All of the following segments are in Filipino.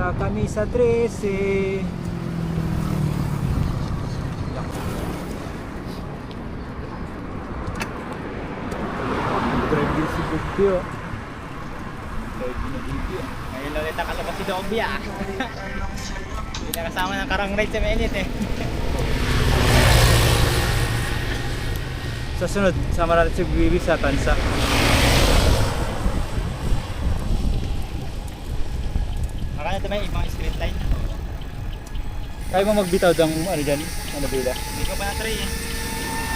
Punta kami sa 13. Drive din si Bugpio. Drive din na Bugpio. Ngayon ulit nakalabas si Dobia. Hindi na kasama ng karang ride sa Melit eh. Sa sunod, sama natin si Bibi sa Tansa. Akala ito may ibang street light. Kaya mo magbitaw ng ano dyan? Ano bila? Hindi ko pa na-try eh.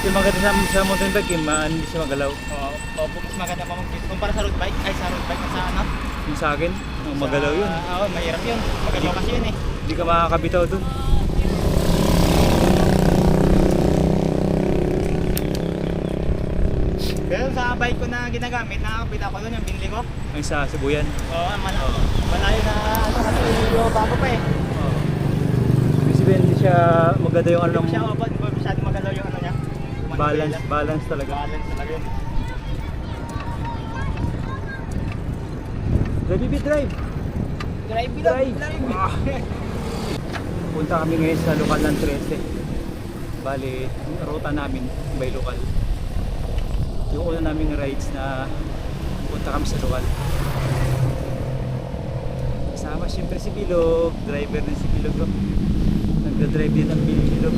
Yung maganda sa mountain bike, hindi siya magalaw. Oo, mas maganda pa mag-video. Kumpara sa road bike, ay sa road bike na sa ano? Yung sa akin, magalaw yun. Oo, mahirap yun. Magalaw kasi yun eh. Hindi ka makakabitaw dun. Pero sa bike ko na ginagamit, nakakabit ako doon yung binili ko. Yung sa Sibuyan. Oo, malayo na ano kasi yung bago pa eh. Ibig sabihin, hindi siya maganda yung ano Hindi ng siya abot, hindi masyadong magalaw yung ano niya. balance talaga. Balance talaga yun. Bibi, drive! Drive. Ah. Punta kami ngayon sa lokal ng 13. Bali, ruta namin by lokal. Yung una naming rides na punta kami sa lokal. Kasama siyempre si Bilog, driver din si Bilog. Nagda-drive din ang Bilog.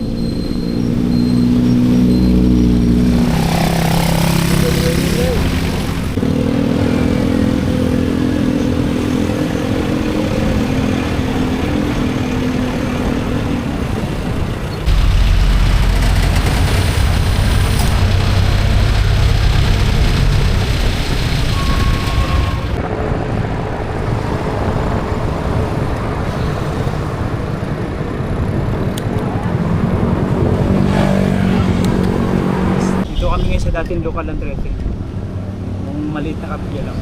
Dito kami ngayon sa dating lokal ng 13. Yung maliit na kapilya lang.